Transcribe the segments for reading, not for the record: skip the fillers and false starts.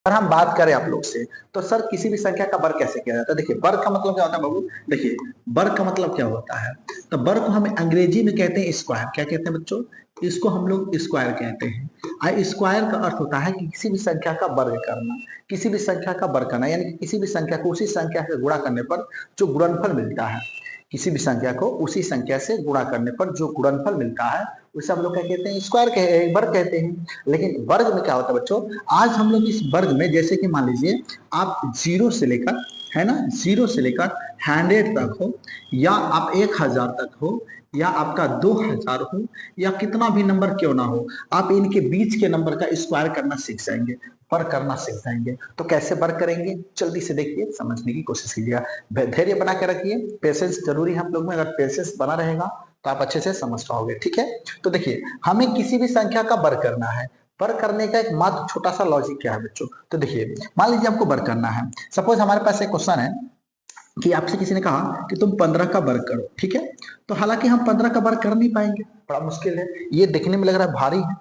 अगर हम बात करें आप लोग से तो सर किसी भी संख्या का वर्ग कैसे किया जाता है। देखिए वर्ग का मतलब क्या होता है बाबू, देखिए वर्ग का मतलब क्या होता है, तो वर्ग को हम अंग्रेजी में कहते हैं स्क्वायर। क्या कहते हैं बच्चों, इसको हम लोग स्क्वायर कहते हैं। स्क्वायर का अर्थ होता है कि किसी भी संख्या का वर्ग करना, किसी भी संख्या का वर्ग करना, यानी कि किसी भी संख्या को उसी संख्या से गुणा करने पर जो गुणनफल मिलता है, किसी भी संख्या को उसी संख्या से गुणा करने पर जो गुणनफल मिलता है उसे हम लोग क्या कहते हैं, स्क्वायर वर्ग कहते हैं। लेकिन वर्ग में क्या होता है बच्चों, आज हम लोग इस वर्ग में जैसे कि मान लीजिए आप जीरो से लेकर, है ना, जीरो से लेकर 100 तक हो, या आप 1000 तक हो, या आपका 2000 हो, या कितना भी नंबर क्यों ना हो, आप इनके बीच के नंबर का स्क्वायर करना सीख जाएंगे, वर्ग करना सीख जाएंगे। तो कैसे वर्ग करेंगे, जल्दी से देखिए, समझने की कोशिश कीजिएगा, धैर्य बना के रखिए, पेशेंस जरूरी है हम लोग में। अगर पेशेंस बना रहेगा तो आप अच्छे से समझ पाओगे, ठीक है। तो देखिए हमें किसी भी संख्या का वर्ग करना है। वर्ग करने का एक मात्र छोटा सा लॉजिक क्या है बच्चों, तो देखिए मान लीजिए आपको वर्ग करना है। सपोज हमारे पास एक क्वेश्चन है कि आपसे किसी ने कहा कि तुम 15 का वर्ग करो, ठीक है। तो हालांकि हम 15 का वर्ग कर नहीं पाएंगे, बड़ा मुश्किल है, ये देखने में लग रहा है भारी है,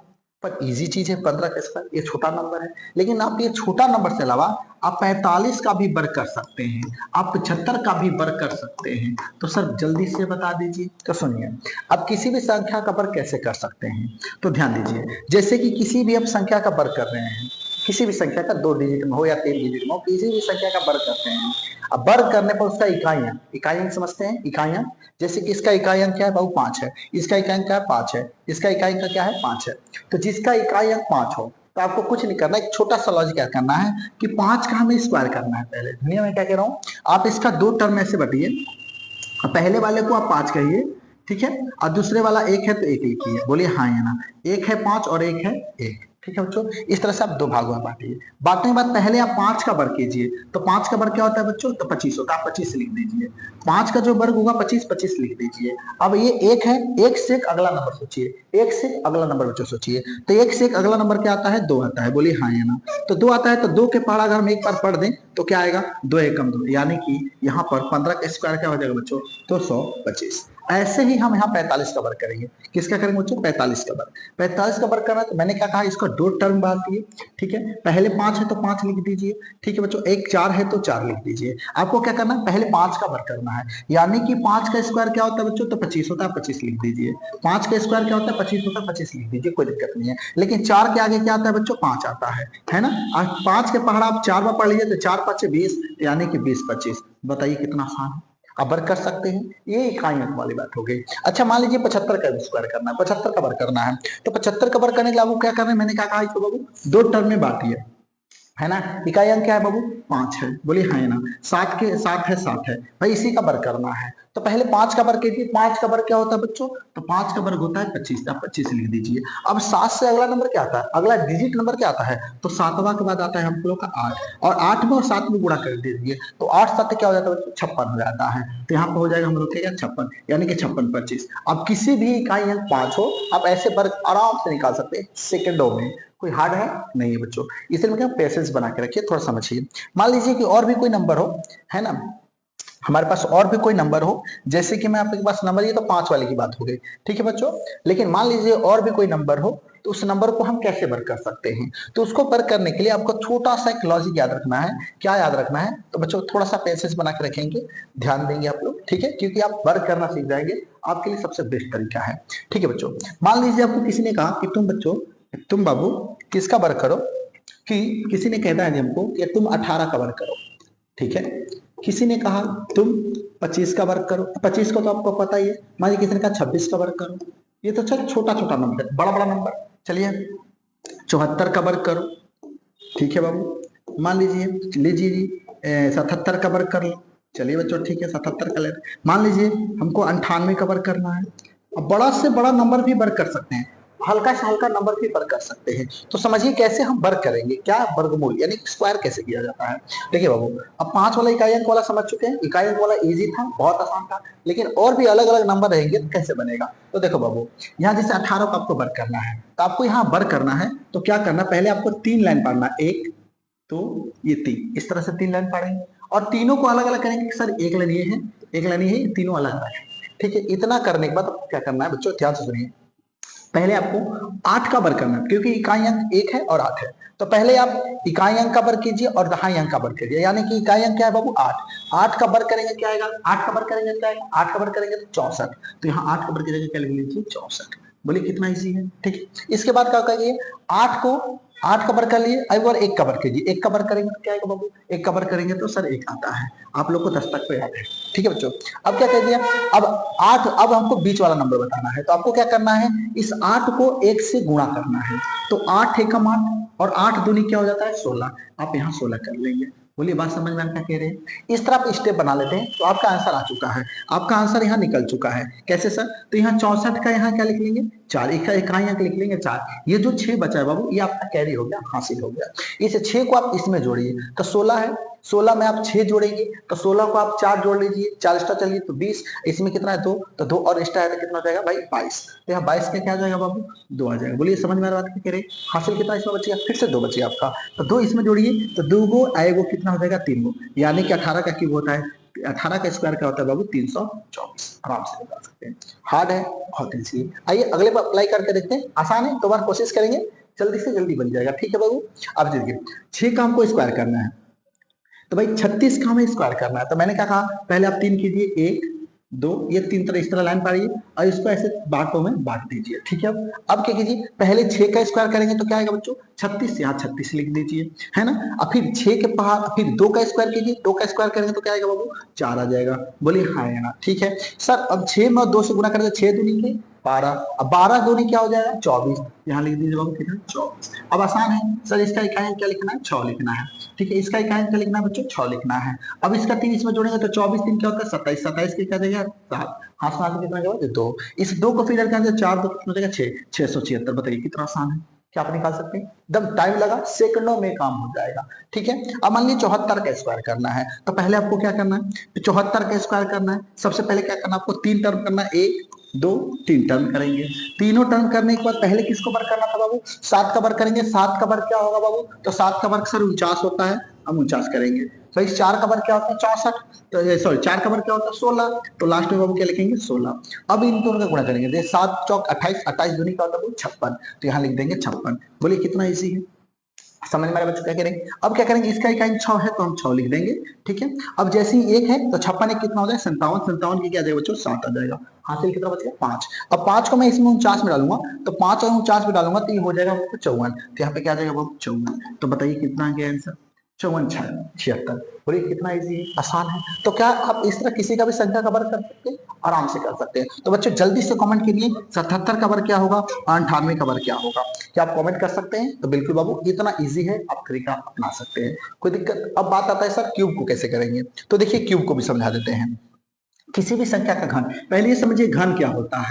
पर इजी चीज है 15 का स्क्वायर, ये छोटा नंबर है। लेकिन आप ये छोटा नंबर से अलावा आप 45 का भी वर्ग कर सकते हैं, आप 75 का भी वर्ग कर सकते हैं। तो सर जल्दी से बता दीजिए। तो सुनिए, अब किसी भी संख्या का वर्ग कैसे कर सकते हैं, तो ध्यान दीजिए, जैसे कि किसी भी आप संख्या का वर्ग कर रहे हैं, किसी भी संख्या का 2 डिजिट में हो या 3 डिजिट में हो, किसी भी संख्या का वर्ग करते हैं। अब वर्ग करने पर उसका इकाइयां, इकाइयां समझते हैं, इकाइयां, जैसे कि इसका इकाई अंक क्या है बाबू, 5 है, इसका इकाई अंक क्या है, 5 है, इसका इकाई अंक क्या है, 5 है। तो जिसका इकाई अंक 5 हो, तो आपको कुछ नहीं करना, एक छोटा सा लॉजिक क्या करना है कि 5 का हमें स्क्वायर करना है। पहले दुनिया में क्या कह रहा हूं, आप इसका 2 टर्म ऐसे बटिए, पहले वाले को आप 5 कहिए, ठीक है, और दूसरे वाला 1 है तो 1 लिखिए, बोलिए हाँ या ना। 1 है 5 और 1 है 1, ठीक है बच्चों। इस तरह से आप 2 भागों में बांटिए। बांटने के बाद पहले आप 5 का वर्ग कीजिए, तो 5 का वर्ग क्या होता है बच्चों, तो 25 होता है, 25 लिख दीजिए। 5 का जो वर्ग होगा 25, 25 लिख दीजिए। अब ये 1 है, 1 से एक अगला नंबर सोचिए, 1 से अगला नंबर बच्चों सोचिए, तो 1 से एक अगला नंबर क्या आता है, 2 आता है, बोलिए हाँ या ना। तो 2 आता है, तो 2 के पहाड़ा अगर हम एक बार पढ़ दें तो क्या आएगा, 2 एकम 2, यानी कि यहाँ पर 15 का स्क्वायर क्या हो जाएगा बच्चों, 225। ऐसे ही हम यहाँ 45 का वर्ग करेंगे। किसका करेंगे बच्चों, 45 का वर्ग। 45 का वर्ग करना है तो मैंने क्या कहा, इसको 2 टर्म बांटिए, ठीक है। पहले 5 है तो 5 लिख दीजिए, ठीक है बच्चों। एक 4 है तो 4 लिख दीजिए। आपको क्या करना है, पहले 5 का वर्ग करना है, यानी कि 5 का स्क्वायर क्या होता है बच्चों, तो 25 होता है, 25 लिख दीजिए। 5 का स्क्वायर क्या होता है, 25 होता है, 25 लिख दीजिए, कोई दिक्कत नहीं है। लेकिन 4 के आगे क्या आता है बच्चों, 5 आता है ना। और 5 के पहाड़ा आप 4 बार पढ़ लीजिए, तो 4 5 20, यानी कि 20 25। बताइए कितना आसान है, आप वर्ग कर सकते हैं। ये इकाई अंक वाली बात हो गई। अच्छा मान लीजिए 75 का स्क्वायर करना है, 75 का वर्ग करना है, तो 75 का वर्ग करने के लिए आपको क्या करना है, मैंने क्या कहा इसको बाबू, 2 टर्म में बांटिए, है ना। इकाई अंक क्या है बाबू, 5 है, बोलिए हाँ या ना। 7 के 7 है, 7 है भाई, इसी का वर्ग करना है। तो पहले 5 का वर्ग कीजिए। 5 का वर्ग क्या होता है बच्चों, तो 5 का वर्ग होता है 25, आप 25 लिख दीजिए। अब 7 से अगला नंबर क्या आता है, अगला डिजिट नंबर क्या आता है, तो 7वां के बाद आता है हम लोग का 8, और 8 में और 7 में गुणा कर दीजिए, तो 8 7 क्या हो जाता है बच्चों, 56 हो जाता है। तो यहाँ पे हो जाएगा हम लोग क्या, 56, यानी कि 56 25। अब किसी भी इकाई अंक 5 हो, आप ऐसे वर्ग आराम से निकाल सकते हैं सेकंडों में, कोई हार्ड है नहीं है बच्चों। इसलिए मैं क्या, पेशेंस बना के रखिए, थोड़ा समझिए। मान लीजिए कि और भी कोई नंबर हो, है ना, हमारे पास और भी कोई नंबर हो, जैसे कि मैं आपके पास नंबर, ये तो 5 वाले की बात हो गई, ठीक है बच्चों। लेकिन मान लीजिए और भी कोई नंबर हो, तो उस नंबर को हम कैसे वर्ग कर सकते हैं, तो उसको वर्ग करने के लिए आपको छोटा सा एक लॉजिक याद रखना है। क्या याद रखना है, तो बच्चों थोड़ा सा पेशेंस बना के रखेंगे, ध्यान देंगे आप लोग, ठीक है, क्योंकि आप वर्ग करना सीख जाएंगे, आपके लिए सबसे बेस्ट तरीका है, ठीक है बच्चों। मान लीजिए आपको किसी ने कहा कि तुम बच्चों, तुम बाबू किसका वर्ग करो, कि किसी ने कहता है हमको कि तुम 18 का वर्ग करो, ठीक है। किसी ने कहा तुम 25 का वर्ग करो, 25 को तो आपको पता ही है। मान लीजिए किसी ने कहा 26 का वर्ग करो, ये तो चल छोटा छोटा नंबर है, बड़ा बड़ा नंबर, चलिए 74 का वर्ग करो, ठीक है बाबू। मान लीजिए लीजिए जी 77 का वर्ग कर लो, चलिए बच्चों ठीक है 77 का ले। मान लीजिए हमको 98 का वर्ग करना है। अब बड़ा से बड़ा नंबर भी वर्ग कर सकते हैं, हल्का से हल्का नंबर भी वर्ग कर सकते हैं। तो समझिए कैसे हम वर्ग करेंगे, क्या वर्गमूल यानी स्क्वायर कैसे किया जाता है। देखिए बाबू, अब 5 वाला इकाई अंक वाला समझ चुके हैं, इकाई अंक वाला इजी था, बहुत आसान था। लेकिन और भी अलग अलग नंबर रहेंगे तो कैसे बनेगा, तो देखो बाबू, यहाँ जैसे 18 को आपको वर्ग करना है, तो आपको यहाँ वर्ग करना है तो क्या करना, पहले आपको 3 लाइन पढ़ना, एक तो ये 3, इस तरह से 3 लाइन पढ़ेंगे, और तीनों को अलग अलग करेंगे। सर एक लाइन ये है, एक लाइन ये है, ये तीनों अलग अलग है, ठीक है। इतना करने के बाद आपको क्या करना है बच्चों, ध्यान से सुनिए। पहले आपको 8 का वर्ग करना है, क्योंकि इकाई अंक 1 है और 8 है, तो पहले आप इकाई अंक का वर्ग कीजिए और दहाई अंक का वर्ग कीजिए, यानी कि इकाई अंक क्या है बाबू 8, 8 का वर्ग करेंगे क्या आएगा, 8 का वर्ग करेंगे क्या आएगा, 8 का वर्ग करेंगे तो 64, तो यहाँ 8 का वर्ग की जगह क्या लिख लीजिए 64। बोलिए कितना इजी है, ठीक है। इसके बाद क्या करिए, 8 का वर्ग कर लिए, अब और 1 का वर्ग कीजिए, 1 का वर्ग करेंगे तो क्या आएगा बाबू, 1 का वर्ग करेंगे तो सर 1 आता है, आप लोग को 10 तक तो याद है, ठीक है बच्चों। अब क्या कह दिया, अब 8, अब हमको बीच वाला नंबर बताना है, तो आपको क्या करना है, इस 8 को 1 से गुणा करना है, तो 8 एकम 8 और 8 दूनी क्या हो जाता है 16, आप यहाँ 16 कर लेंगे। बोलिए बात समझ में क्या कह रहे हैं, इस तरह आप स्टेप बना लेते हैं तो आपका आंसर आ चुका है, आपका आंसर यहाँ निकल चुका है। कैसे सर, तो यहाँ 64 का यहाँ क्या लिख लेंगे 4, इकाई अंक लिख लेंगे 4, ये जो 6 बचा है बाबू ये आपका कैरी हो गया, हासिल हो गया। इस 6 को आप इसमें जोड़िए तो 16 है, 16 में आप 6 जोड़ेंगे तो 16 को आप 4 जोड़ लीजिए, 4 एक्स्ट्रा चलिए तो 20, इसमें कितना है 2, तो 2 और एक्स्ट्रा है तो कितना हो जाएगा भाई 22, तो यहाँ 22 का क्या आ जाएगा बाबू 2 आ जाएगा। बोलिए समझ में आ रहा बात क्या कह रहे हैं, हासिल कितना इसमें बचेगा, फिर से 2 बचे आपका, तो 2 इसमें जोड़िए तो 2 गो आएगो कितना हो जाएगा 3 गो, यानी कि 18 का क्यूब होता है, 18 का स्क्वायर क्या होता है बाबू 324, आराम से निकाल सकते हैं। हार्ड है, बहुत ईजी है। आइए अगले पर अप्लाई करके देखते हैं, आसान है, दो बार कोशिश करेंगे जल्दी से जल्दी बन जाएगा, ठीक है बाबू। अब देखिए 6 का हमको स्क्वायर करना है, तो भाई 36 का हमें स्क्वायर करना है, तो मैंने क्या कहा पहले आप 3 कीजिए, 1 2, ये 3 तरह इस तरह लाइन पाड़िए और इसको ऐसे बांटों में बांट दीजिए, ठीक है। अब क्या कीजिए, पहले 6 का स्क्वायर करेंगे तो क्या आएगा बच्चों 36, यहाँ 36 लिख दीजिए, है ना। अब फिर 6 के बाहर फिर 2 का स्क्वायर कीजिए, 2 का स्क्वायर करेंगे तो क्या आएगा बाबू 4 आ जाएगा। बोलिए हाँ है ना, ठीक है सर। अब 6 में 2 से गुणा करेंगे 6 दूनी के 12, अब 12 दूनी क्या हो जाएगा 24, यहाँ लिख दीजिए बाबू कितना 24। अब आसान है सर, इसका इकाई क्या लिखना है 6 लिखना है, ठीक है, इसका इकाई क्या लिखना है बच्चों 6 लिखना है। अब इसका 3 इसमें जोड़ेंगे तो 24 3 क्या होता है 27, 27 के क्या देगा 7, हाथ में कितना जाएगा 2, इस 2 को फिर करके 4 2 कितना देगा 6, 676। बताइए कितना आसान है, क्या आप निकाल सकते हैं, एकदम टाइम लगा सेकंडों में काम हो जाएगा, ठीक है। अब मान लीजिए 74 का स्क्वायर करना है, तो पहले आपको क्या करना है 74 का स्क्वायर करना है, सबसे पहले क्या करना है आपको 3 टर्म करना है, 1 2 3 टर्म करेंगे, तीनों टर्म करने के बाद पहले किसको वर्ग करना था बाबू 7 का वर्ग करेंगे, 7 का वर्ग क्या होगा बाबू, तो 7 का वर्ग सर 49 होता है, हम 49 करेंगे। तो इस 4 का वर्ग क्या होता है 64, तो सॉरी 4 का वर्ग क्या होता है 16, तो लास्ट में बाबू क्या लिखेंगे 16। अब इन दोनों का गुणा करेंगे, 7 चौक 28, 28 दूनी का होता है 56, तो यहाँ लिख देंगे 56। बोलिए कितना इजी है, समझ में बच्चों क्या करेंगे। अब क्या करेंगे, इसका इकाई 6 है तो हम 6 लिख देंगे, ठीक है। अब जैसे ही 1 है तो 56 एक कितना हो जाएगा 57, 57 की क्या आ जाएगा बच्चों 7 आ जाएगा, हासिल कितना बचेगा 5। अब 5 को मैं इसमें 49 में डालूंगा, तो 5 और 49 में डालूंगा तो ये हो जाएगा 54, तो यहाँ पे क्या आ जाएगा 54। तो बताइए कितना आ गया आंसर 54 76। बोलिए कितना इजी है, आसान है। तो क्या आप इस तरह किसी का भी संख्या का वर्ग कर सकते हैं, आराम से कर सकते हैं। तो बच्चों जल्दी से कमेंट कीजिए 77 का वर्ग क्या होगा, 98 का वर्ग क्या होगा, क्या आप कमेंट कर सकते हैं। तो बिल्कुल बाबू इतना इजी है, आप तरीका अपना सकते हैं, कोई दिक्कत। अब बात आता है सर क्यूब को कैसे करेंगे, तो देखिए क्यूब को भी समझा देते हैं। किसी भी संख्या का घन, पहले ये समझिए घन क्या होता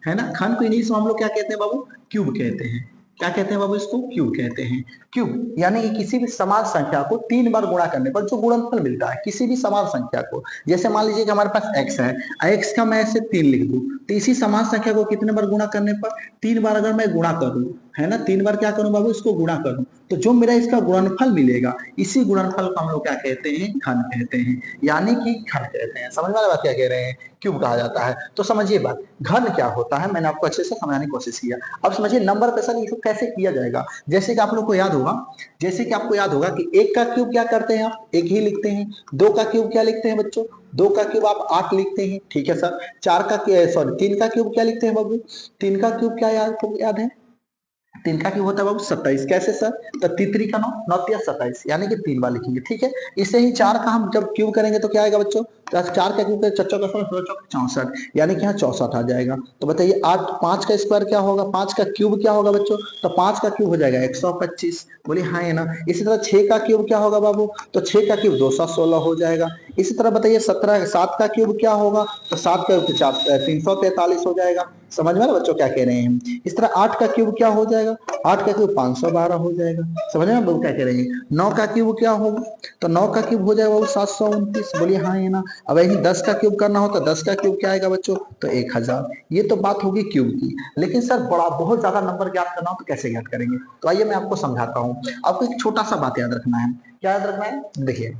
है ना। घन को इंग्लिश में हम लोग क्या कहते हैं बाबू, क्यूब कहते हैं। क्या कहते हैं बाबू, इसको क्यूब कहते हैं। क्यूब यानी कि किसी भी समान संख्या को 3 बार गुणा करने पर जो गुणनफल मिलता है किसी भी समान संख्या को, जैसे मान लीजिए कि हमारे पास x है, x का मैं ऐसे 3 लिख दूं, तो इसी समान संख्या को कितने बार गुणा करने पर, 3 बार अगर मैं गुणा करूं, है ना, 3 बार क्या करूं बाबू, इसको गुणा करूं, तो जो मेरा इसका गुणनफल मिलेगा, इसी गुणनफल को हम लोग क्या कहते हैं, घन कहते हैं, यानी कि घन कहते हैं। समझ में आ रहा है बात क्या कह रहे हैं, क्यूब कहा जाता है। तो समझिए बात, घन क्या होता है, मैंने आपको अच्छे से समझाने की कोशिश किया। अब समझिए नंबर पेशन इसको कैसे किया जाएगा। जैसे कि आप लोग को याद होगा, जैसे कि आपको याद होगा कि 1 का क्यूब क्या करते हैं आप 1 ही लिखते हैं, 2 का क्यूब क्या लिखते हैं बच्चों, 2 का क्यूब आप 8 लिखते हैं, ठीक है सर। 4 का सॉरी 3 का क्यूब क्या लिखते हैं बाबू, 3 का क्यूब क्या याद है, 3 का क्यूब होता है बाबू 27। कैसे सर, तो तीतरी का 9 9 3 27, यानी कि 3 बार लिखेंगे, ठीक है। इससे ही 4 का हम जब क्यूब करेंगे तो क्या आएगा बच्चों, तो 4 का क्यूब चच्चों का 64, यानी कि यहाँ 64 आ जाएगा। तो बताइए 8 5 का स्क्वायर क्या होगा, 5 का क्यूब क्या होगा बच्चों, तो 5 का क्यूब हो जाएगा 125। बोलिए हाँ है ना। इसी तरह 6 का क्यूब क्या होगा बाबू, तो 6 का क्यूब 216 हो जाएगा। इसी तरह बताइए 7 का क्यूब क्या होगा, तो 7 का क्यूब 343 हो जाएगा। समझ में ना बच्चों क्या कह रहे हैं। इस तरह 8 का क्यूब क्या हो जाएगा, 8 का क्यूब 512 हो जाएगा। समझ में बाबू क्या कह रहे हैं। 9 का क्यूब क्या होगा, तो 9 का क्यूब हो जाएगा बाबू 729। बोलिए हाँ है ना। अब यही 10 का क्यूब करना हो तो 10 का क्यूब क्या आएगा बच्चों, तो 1000। ये तो बात होगी क्यूब की, लेकिन सर बड़ा बहुत ज्यादा नंबर ज्ञात करना हो तो कैसे ज्ञात करेंगे, तो आइए मैं आपको समझाता हूँ। आपको एक छोटा सा बात याद रखना है। क्या याद रखना है, देखिए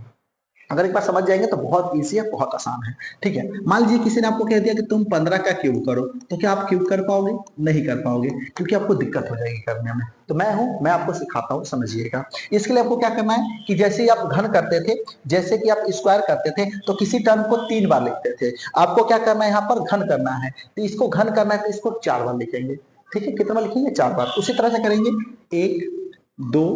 अगर एक बार समझ जाएंगे तो बहुत इजी है, बहुत आसान है। ठीक है, मान लीजिए किसी ने आपको कह दिया कि तुम 15 का क्यूब करो, तो क्या आप क्यूब कर पाओगे? नहीं कर पाओगे, क्योंकि आपको दिक्कत हो जाएगी करने में। तो मैं हूं, मैं आपको सिखाता हूं, समझिएगा। इसके लिए आपको क्या करना है कि जैसे ही आप घन करते थे, जैसे कि आप स्क्वायर करते थे, तो किसी टर्म को 3 बार लिखते थे, आपको क्या करना है, यहाँ पर घन करना है। तो इसको घन करना है तो इसको 4 बार लिखेंगे। ठीक है, कितना बार लिखेंगे? 4 बार। उसी तरह से करेंगे, 1 2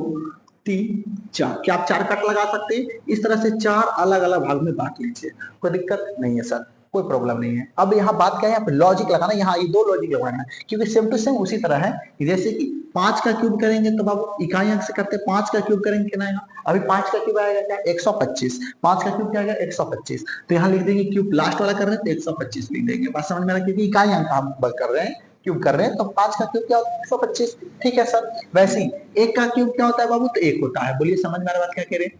3 4। क्या आप 4 कट लगा सकते हैं? इस तरह से 4 अलग अलग भाग में बांट लीजिए, कोई दिक्कत नहीं है सर, कोई प्रॉब्लम नहीं है। अब यहाँ बात क्या है, यहाँ पे लॉजिक लगाना, यहाँ ये 2 लॉजिक लगाना है, क्योंकि सेम टू सेम उसी तरह है। जैसे कि 5 का क्यूब करेंगे तो बाबू इकाई अंक से करते हैं, 5 का क्यूब करेंगे कितना आएगा? अभी 5 का क्यूब आएगा क्या? 125। 5 का क्यूब क्या आएगा? 125। तो यहाँ लिख देंगे, क्यूब लास्ट वाला कर रहे हैं तो 125 लिख देंगे। बात समझ में आ रहा है? क्योंकि इकाई अंक हम कर रहे हैं, क्यूब कर रहे हैं, तो 5 का क्यूब क्या होता है? 125। ठीक है सर। वैसे ही 1 का क्यूब क्या होता है बाबू? तो 1 होता है। बोलिए, समझ में आ रहा बात क्या कह रहे हैं?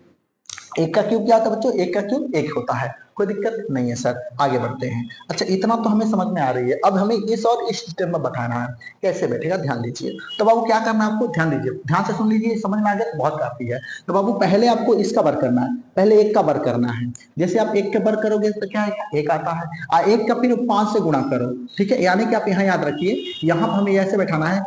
1 का क्यूब क्या होता है बच्चों? 1 का क्यूब 1 होता है। कोई दिक्कत नहीं है सर, आगे बढ़ते हैं। अच्छा, इतना तो हमें समझ में आ रही है। अब हमें इस और इस स्टेप में बैठाना है, कैसे बैठेगा ध्यान दीजिए। तो बाबू क्या करना है आपको? ध्यान दीजिए, ध्यान से सुन लीजिए, समझ में आ गया तो बहुत काफी है। तो बाबू पहले आपको इसका वर्क करना है, पहले 1 का वर्क करना है। जैसे आप 1 के वर्क करोगे तो क्या है? 1 आता है। 1 का फिर 5 से गुणा करो। ठीक है, यानी कि आप यहाँ याद रखिए, यहाँ पर हमें ऐसे बैठाना है,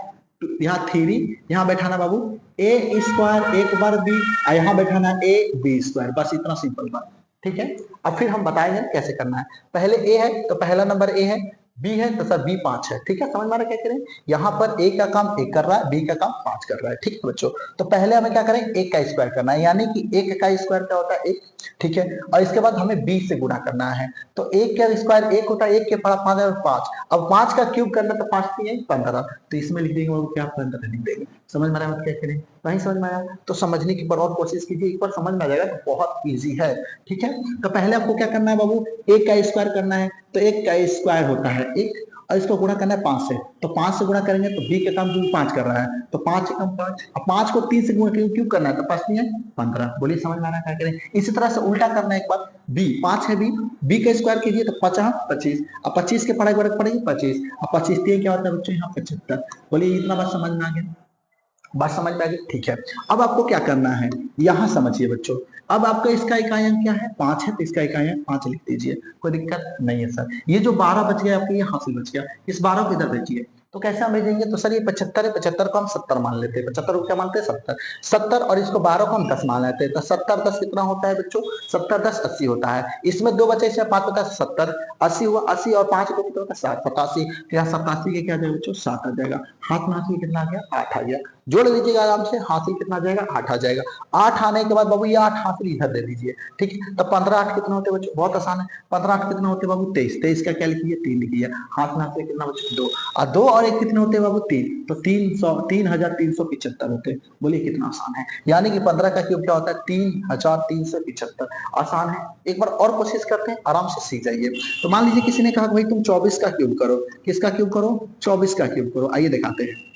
यहाँ 3, यहाँ बैठाना बाबू ए स्क्वायर 1 बार बी, यहाँ बैठाना ए बी स्क्वायर, बस इतना सिंपल बात। ठीक है, अब फिर हम बताएंगे कैसे करना है। पहले ए है तो पहला नंबर ए है, बी है तो सर बी 5 है। ठीक है, समझ में आ रहा है क्या करें? यहाँ पर ए का काम 1 कर रहा है, बी का काम 5 कर रहा है। ठीक है बच्चों, तो पहले हमें क्या करें? 1 का स्क्वायर करना है, यानी कि 1 का स्क्वायर क्या होता है? 1। ठीक है, और इसके बाद हमें बी से गुणा करना है। तो 1 का स्क्वायर 1 होता है, 1 के पढ़ा 5 है 5। अब 5 का क्यूब करना तो 5 3 15, तो इसमें लिख देंगे वो क्या? 15 लिख देंगे। समझ में आ रहा है क्या करें? नहीं समझ में आया तो समझने की और कोशिश कीजिए, एक बार समझ में आ जाएगा तो बहुत इजी है। ठीक है, तो पहले आपको क्या करना है बाबू? 1 का स्क्वायर करना है, तो 1 का स्क्वायर होता है 1, और इसको गुणा करना है 5 से, तो 5 से गुणा करेंगे तो बी का काम जो 5 कर रहा है, तो 5 एकम 5। अब 5 को 3 से गुणा क्यों करना है? तो 5 नहीं है 15। बोलिए, समझ में आ रहा है क्या करें? इसी तरह से उल्टा करना है एक बार, बी 5 है, बी का स्क्वायर कीजिए तो 50 25। अब 25 के पढ़ाई वर्ग पड़ेगी 25। अब 25 क्या होता है बच्चों? यहाँ 75। बोलिए, इतना बात समझ में आ गया? बात समझ में आ गई? ठीक है, अब आपको क्या करना है, यहां समझिए बच्चों। अब आपका इसका इकाई अंक क्या है? 5 है, तो इसका इकाई अंक 5 लिख दीजिए, कोई दिक्कत नहीं है सर। ये जो 12 बच गया आपके, ये हासिल बच गया, इस 12 को इधर भेजिए। तो कैसे हम भेजेंगे? तो सर ये 75 है, 75 को हम 70 मान लेते हैं। 75 को क्या मानते हैं? 70। 70 और इसको 12 को हम 10 मान लेते हैं, तो 70 10 कितना होता है बच्चों? 70 10 80 होता है। इसमें 2 बचे, इसमें 5 होता है 70, 80 हुआ। 80 और 5 को कितना होता है? 7 87। यहाँ 87 के क्या आ जाएगा बच्चों? 7 आ जाएगा। हाथ में हासिल कितना आ गया? 8 आ गया। जोड़ लीजिएगा आराम से, हासिल कितना आ जाएगा? 8 आ जाएगा। 8 आने के बाद बाबू ये 8 हासिल इधर दे दीजिए। ठीक है, तो 15 8 कितना होते हैं बच्चों? बहुत आसान है। 15 8 कितना होते हैं बाबू? 23। 23 का क्या लिखिए? 3 लिखिए। हाथ में हासिल कितना बच्चों? 2। और 2 और 1 कितने होते हैं बाबू? 3। तो 3375 होते हैं। बोलिए कितना आसान है। यानी कि 15 का क्यूब क्या होता है? 3375। आसान है, एक बार और कोशिश करते हैं, आराम से सीख जाइए। तो मान लीजिए किसी ने कहा भाई तुम 24 का क्यूब करो। किसका क्यूब करो? 24 का क्यूब करो। आइए दिखाते हैं।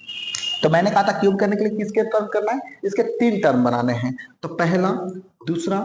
तो मैंने कहा था क्यूब करने के लिए किसके टर्म करना है? इसके 3 टर्म बनाने हैं। तो पहला, दूसरा,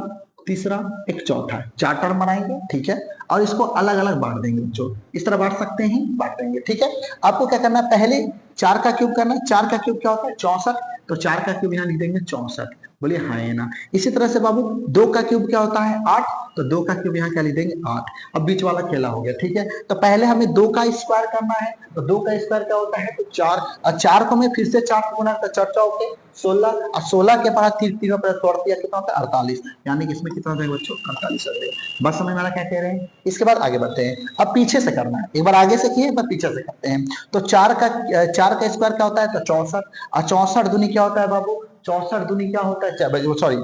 तीसरा, एक चौथा, 4 टर्म बनाएंगे। ठीक है, और इसको अलग अलग बांट देंगे बच्चों। इस तरह बांट सकते हैं, बांट देंगे। ठीक है, आपको क्या करना है? पहले 4 का क्यूब करना है। 4 का क्यूब क्या होता है? 64। तो 4 का क्यूब यहाँ लिख देंगे 64। बोलिए हाँ है ना। इसी तरह से बाबू 2 का क्यूब क्या होता है? 8। तो 2 का क्यूब यहाँ क्या लिख देंगे? 8। अब बीच वाला खेला हो गया। ठीक है, तो पहले हमें 2 का स्क्वायर करना है। तो 2 का स्क्वायर क्या होता है? तो 4। और 4 को मैं फिर से 4 से गुणा करता, 4 4 के 16। और 16 के बाद 3 3 पर तोड़ दिया, कितना होता है? 48। यानी कि इसमें कितना हो जाएगा बच्चों? 48 हो जाएगा। बस समझ में आ रहा क्या कह रहे हैं? इसके बाद आगे बढ़ते हैं। अब पीछे से करना है, एक बार आगे से किए, एक बार पीछे से करते हैं। तो 4 का स्क्वायर क्या होता है? तो 64। और 64 दूनी क्या होता है बाबू? 64 दूनी क्या होता है? सॉरी,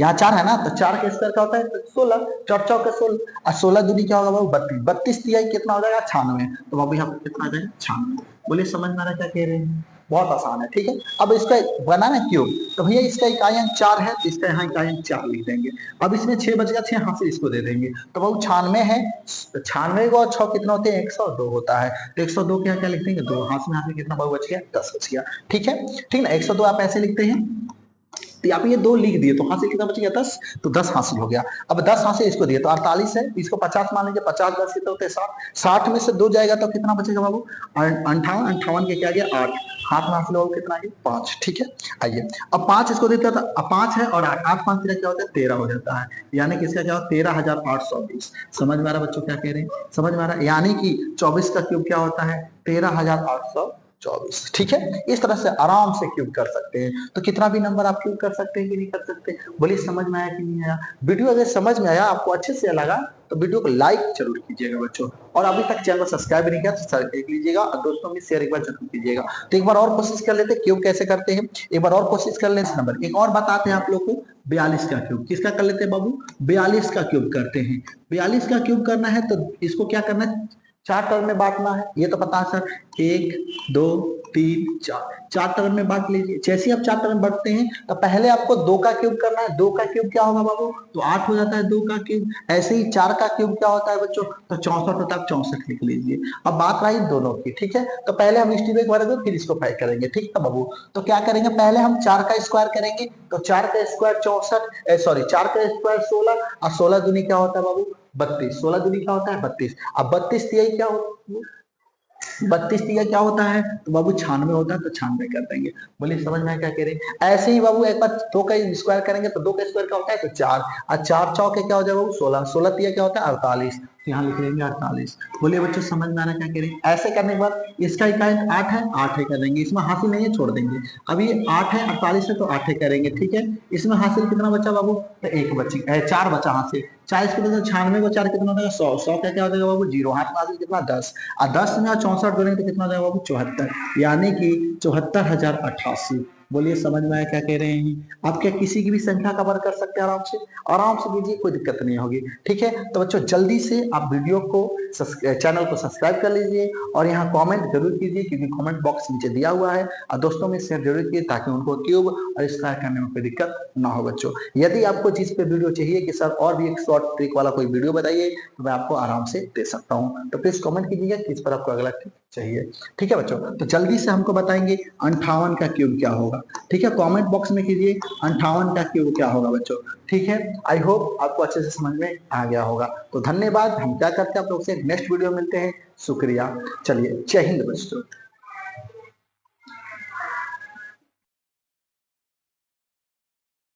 यहाँ 4 है ना, तो 4 के स्क्वायर क्या होता है? 16। 4 4 के 16। और 16 दूनी क्या होगा बाबू? 32। 32 तिहाई कितना हो जाएगा? 96। तो बाबू यहाँ पर कितना आ जाएगा? 96। बोलिए समझ में आ रहा क्या कह रहे हैं? बहुत आसान है। ठीक है, अब इसका बनाना क्यूब। तो भैया इसका इकाई अंक 4 है, तो इसका यहाँ इकाई अंक 4 लिख देंगे। अब इसमें 6 बच गया, 6 हाथ से इसको दे देंगे। तो बाबू 96 है, 96 को 6 कितना होते हैं? 102 होता है। तो 102 के यहाँ क्या लिख देंगे? 2। हाथ में कितना बाबू बच गया? 10 बच गया। ठीक है, ठीक ना, 102 आप ऐसे लिखते हैं, तो यहाँ पे ये 2 लिख दिए तो हासिल कितना बचेगा 10, तो 10 हासिल हो गया। अब 10 हासिल इसको दिए तो 48 है, इसको 50 मान लीजिए, 50 10 कितने होते हैं 60, 60 में से 2 जाएगा तो कितना बचेगा बाबू 58, 58 के क्या गया 8, हाथ में हासिल होगा कितना है 5। ठीक है, आइए अब 5 इसको देता था, अब 5 है और 8, 8 5 क्या होता है 13 हो जाता है, यानी कि इसका क्या होता है 13,820। समझ में आ रहा बच्चों क्या कह रहे हैं, समझ में आ रहा है, यानी कि 24 का क्यूब क्या होता है 13,824। ठीक है, इस तरह से आराम से क्यूब कर सकते हैं। तो कितना भी नंबर आप क्यूब कर सकते हैं कि नहीं कर सकते, बोलिए समझ में आया कि नहीं आया। वीडियो अगर समझ में आया, आपको अच्छे से लगा तो वीडियो को लाइक जरूर कीजिएगा बच्चों, और अभी तक चैनल को सब्सक्राइब नहीं किया तो सब्सक्राइब कर लीजिएगा और दोस्तों में शेयर एक बार जरूर कीजिएगा। तो एक बार और कोशिश कर लेते हैं क्यूब कैसे करते हैं, एक बार और कोशिश कर लेते हैं। नंबर एक और बताते हैं आप लोग को, 42 का क्यूब किसका कर लेते हैं बाबू, 42 का क्यूब करते हैं। 42 का क्यूब करना है तो इसको क्या करना है 4 टर्म में बांटना है, ये तो पता है सर, 1 2 3 4, 4 टर्म में बांट लीजिए। जैसे आप 4 टर्म में बांटते हैं तो पहले आपको 2 का क्यूब करना है, 2 का क्यूब क्या होगा बाबू, तो 8 हो जाता है 2 का क्यूब। ऐसे ही 4 का क्यूब क्या होता है बच्चों, तो 64 होता है, 64 लिख लीजिए। अब बात रही दोनों की, ठीक है, तो पहले हम हिस्ट्री में करेंगे फिर इसको फाइंड करेंगे, ठीक है बाबू। तो क्या करेंगे, पहले हम 4 का स्क्वायर करेंगे, तो 4 का स्क्वायर 64, सॉरी 4 का स्क्वायर 16, और 16 दूनी क्या होता है बाबू 32, 16 दूनी क्या होता है 32। अब 32 तिहाई क्या होता है, 32 तिया क्या होता है तो बाबू 96 होता है, तो 96 कर देंगे। बोलिए समझ में क्या कह रहे हैं। ऐसे ही बाबू एक बार 2 का स्क्वायर करेंगे तो 2 का स्क्वायर क्या होता है तो 4, और 4 चौके क्या हो जाएगा बाबू 16, 16 तिया क्या होता है 48, तो यहाँ लिख लेंगे 48। बोलिए बच्चों समझ में आना क्या कह रहे हैं। ऐसे करने के बाद इसका इकाई 8 है, 8 है कर देंगे, इसमें हासिल नहीं है छोड़ देंगे। अब ये 8 है 48 है तो 8 है करेंगे, ठीक है। इसमें हासिल कितना बचा बाबू, तो 1 बची 4 बचा हासिल, 40 के 96 को 4 कितना हो जाएगा 100, 100 का क्या हो जाएगा बाबू 0, हाथ में हासिल कितना 10, और 10 में 64 जोड़ेंगे तो कितना हो जाएगा बाबू 74, यानी कि 74,088। बोलिए समझ में आया क्या कह रहे हैं। आप क्या किसी की भी संख्या का वर्ग कर सकते हैं आराम से, आराम से कीजिए, कोई दिक्कत नहीं होगी, ठीक है। तो बच्चों जल्दी से आप वीडियो को चैनल को सब्सक्राइब कर लीजिए और यहाँ कमेंट जरूर कीजिए, क्योंकि कमेंट बॉक्स नीचे दिया हुआ है, और दोस्तों में शेयर जरूर कीजिए ताकि उनको क्यूब और स्क्वायर करने में कोई दिक्कत ना हो बच्चों। यदि आपको जिस पे वीडियो चाहिए कि सर और भी एक शॉर्ट ट्रिक वाला कोई वीडियो बताइए, तो मैं आपको आराम से दे सकता हूँ। तो प्लीज कमेंट कीजिएगा किस पर आपको अगला ट्रिक चाहिए, ठीक है बच्चों। तो जल्दी से हमको बताएंगे 58 का क्यूब क्या होगा, ठीक है, कमेंट बॉक्स में कीजिए 58 का क्यूब क्या होगा बच्चों, ठीक है। आई होप आपको अच्छे से समझ में आ गया होगा। तो धन्यवाद, हम क्या करते हैं आप लोग से नेक्स्ट वीडियो मिलते हैं, शुक्रिया, चलिए जय हिंद बच्चों।